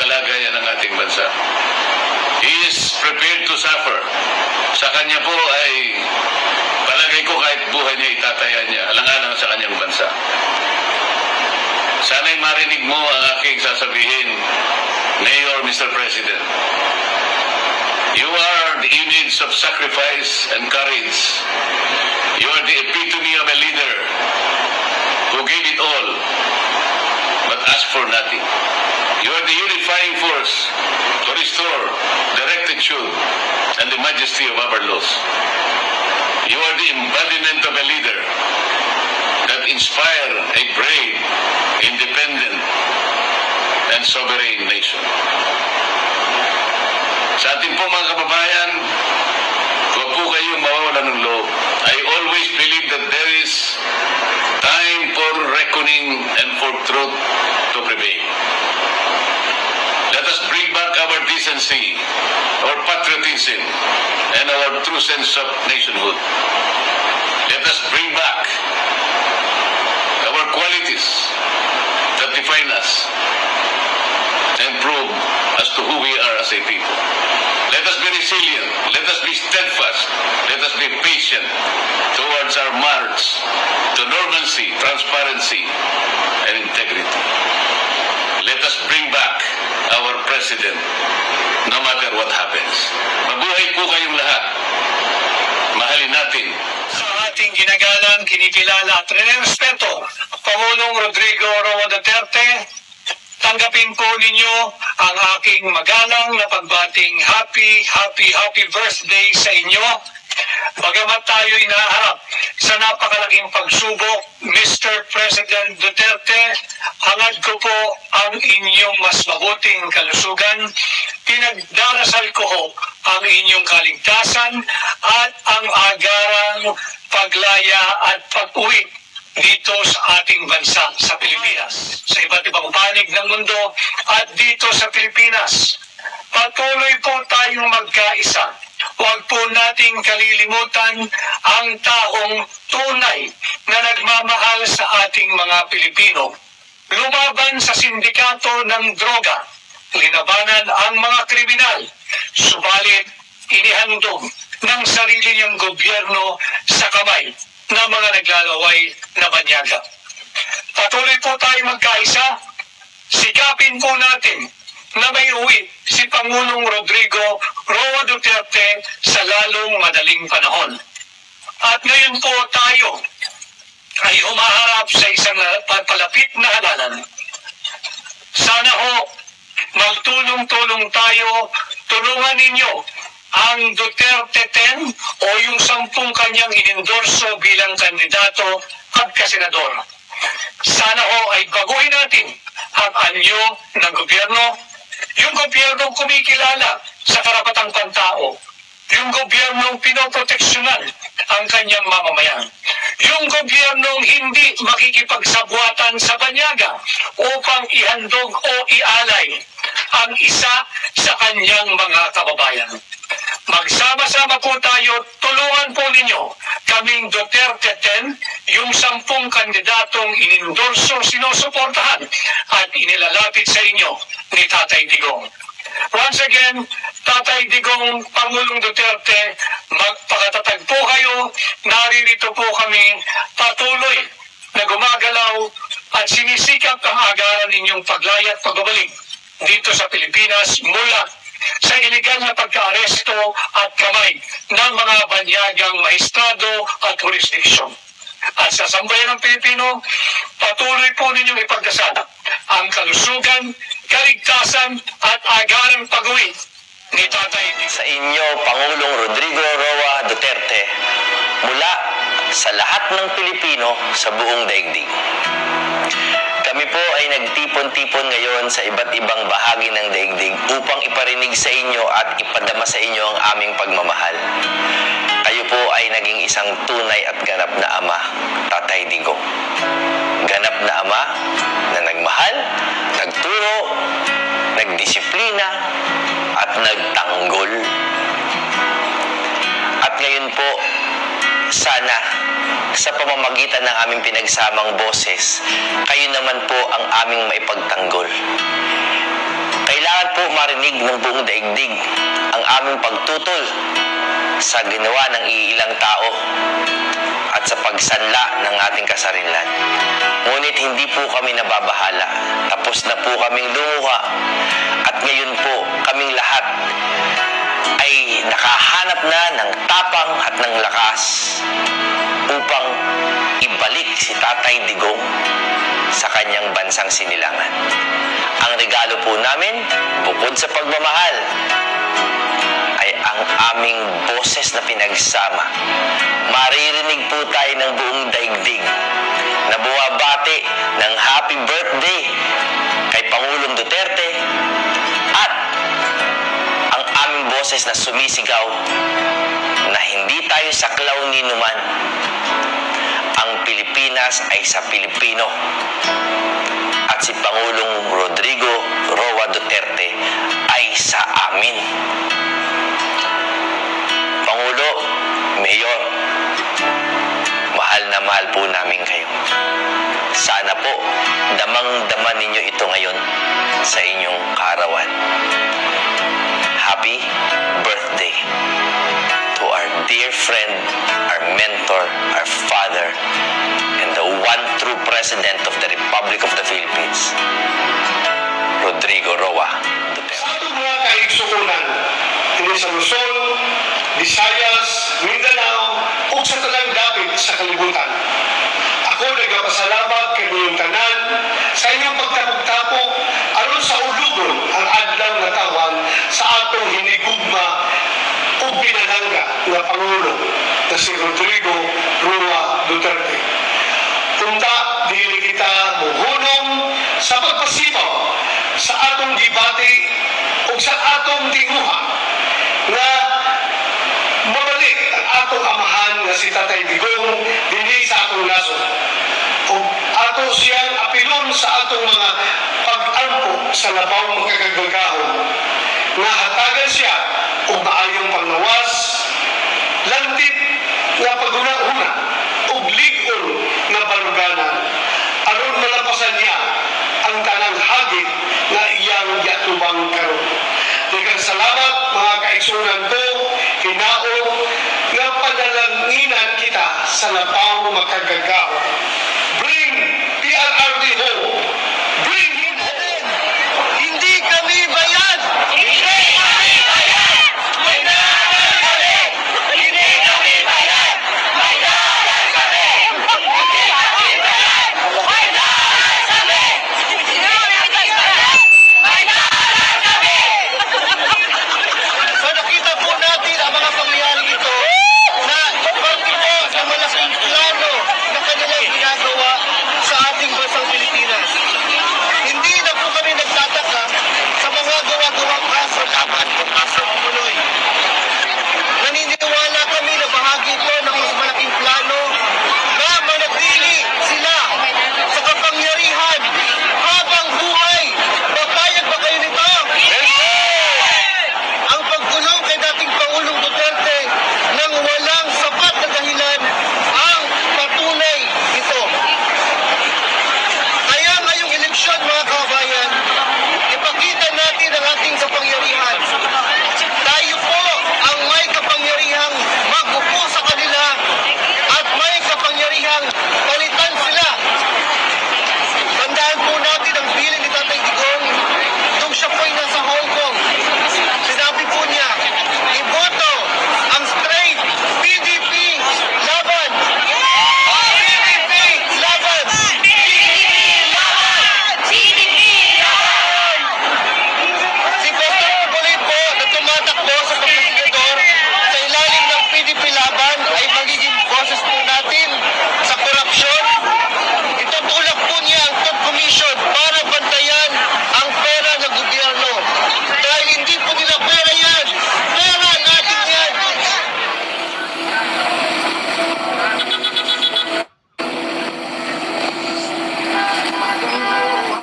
kalagayan ng ating bansa. He is prepared to suffer. Sa kanya po ay palagay ko kahit buhay niya itataya niya, alang-alang sa kanyang bansa. Sana'y marinig mo ang aking sasabihin, Mayor, Mr. President. You are the image of sacrifice and courage. You are the epitome of a leader who gave it all but asked for nothing. You are the unifying force to restore the rectitude and the majesty of our laws. You are the embodiment of a leader that inspire a brave, independent, and sovereign nation. Sa ating po mga kababayan, huwag po kayong mawawala ng loob. I always believe that there is time for reckoning and for truth to prevail. Let us bring back our decency, our patriotism, and our true sense of nationhood. Let us bring back our qualities that define us and prove as to who we are as a people. Let us be resilient. Let us be steadfast. Let us be patient towards our march to normalcy, transparency, and integrity. Let us bring back our president no matter what happens. Mabuhay po kayong lahat. Mahalin natin Sa ating ginagalang, kinikilala at respeto, Pangulong Rodrigo Roa Duterte, tanggapin po ninyo ang aking magalang na pagbating happy birthday sa inyo. Bagamat tayo'y naharap sa napakalaking pagsubok, Mr. President Duterte, hangad ko po ang inyong mas mabuting kalusugan. Pinagdarasal ko ho ang inyong kaligtasan at ang agarang paglaya at pag-uwi dito sa ating bansa, sa Pilipinas, sa iba't ibang panig ng mundo at dito sa Pilipinas. Patuloy po tayong magkaisa. Huwag po nating kalilimutan ang taong tunay na nagmamahal sa ating mga Pilipino. Lumaban sa sindikato ng droga, linabanan ang mga kriminal, subalit inihandog ng sarili niyang gobyerno sa kamay ng mga naglalaway na banyaga. Patuloy po tayo magkaisa, sikapin po natin na may uwi si Pangulong Rodrigo Roa Duterte sa lalong madaling panahon. At ngayon po tayo ay humaharap sa isang palapit na halalan. Sana ho, magtulong-tulong tayo, tulungan ninyo ang Duterte 10 o yung 10 kanyang inendorso bilang kandidato at kasenador. Sana ho ay baguhin natin ang anyo ng gobyerno, yung gobyernong kumikilala sa karapatang pantao, yung gobyernong pinoproteksyonan ang kanyang mamamayan, yung gobyernong hindi makikipagsabwatan sa banyaga upang ihandog o ialay ang isa sa kanyang mga kababayan. Magsama-sama po tayo, tulungan po ninyo kaming Duterte 10, yung 10 kandidatong inendorso, sinusuportahan at inilalapit sa inyo ni Tatay Digong. Once again, Tatay Digong, Pangulong Duterte, magpakatatag po kayo, naririto po kami patuloy na gumagalaw at sinisikap ang agaran ninyong paglaya at pagbabalik dito sa Pilipinas mula sa iligal na pagka-aresto at kamay ng mga banyagang maestrado at jurisdiksyon. At sa sambayan ng Pilipino, patuloy po ninyong ipagdasal ang kalusugan, kaligtasan at agarang pag-uwi ni Tatay Digong. Sa inyo, Pangulong Rodrigo Roa Duterte, mula sa lahat ng Pilipino sa buong daigdig. Kami po ay nagtipon-tipon ngayon sa iba't ibang bahagi ng daigdig upang iparinig sa inyo at ipadama sa inyo ang aming pagmamahal. Kayo po ay naging isang tunay at ganap na ama, Tatay Digong. Ganap na ama na nagmahal, nagturo, nagdisiplina, at nagtanggol. At ngayon po, sana sa pamamagitan ng aming pinagsamang boses, kayo naman po ang aming maipagtanggol. Kailangan kailangan po marinig ng buong daigdig ang aming pagtutol sa ginawa ng iilang tao at sa pagsanla ng ating kasarilan. Ngunit hindi po kami nababahala. Tapos na po kaming lumuha at ngayon po kaming lahat ay nakahanap na ng tapang at ng lakas upang ibalik si Tatay Digong sa kanyang bansang sinilangan. Ang regalo po namin, bukod sa pagmamahal, ay ang aming boses na pinagsama. Maririnig po tayo ng buong daigdig na bumabati ng happy birthday kay Pangulong Duterte at ang aming boses na sumisigaw na hindi tayo saklaw ni numan. Ang Pilipinas ay sa Pilipino at si Pangulong Rodrigo Roa Duterte ay sa amin. Pangulo, Mayor, mahal na mahal po namin kayo. Sana po damang-dama ninyo ito ngayon sa inyong kaarawan. Happy birthday to our dear friend, our mentor, our father, and the one true President of the Republic of the Philippines, Rodrigo Roa Duterte. Sa ating mga kaigsuunan, hindi sa Luzon, Visayas, Mindanao, o sa talang dapit sa kalibutan. Ako nagpapasalamat kay inyong tanan sa inyong pagtapog-tapog aron sa ulugon ang adlang natawan sa atong hinigugma o pinalangga na Pangulo na si Rodrigo Roa Duterte. Punta, dili kita muhunong sa pagpasipaw sa atong debate o sa atong tinguha na mabalik ang atong amahan nga si Tatay Digong dinhi sa atong nasod. O ato siyang apilon sa atong mga pag-ampo sa labaw magkagagagahon nga hatagan siya o maayong panglawas, lantip nga paguna-una o ligon nga baluganan aron malampasan niya ang tanang hagit na iyang yatubang karon. Daghang salamat mga kaigsunan ko, hinaot nga panalanginan kita sa labaw makagagahon. Bring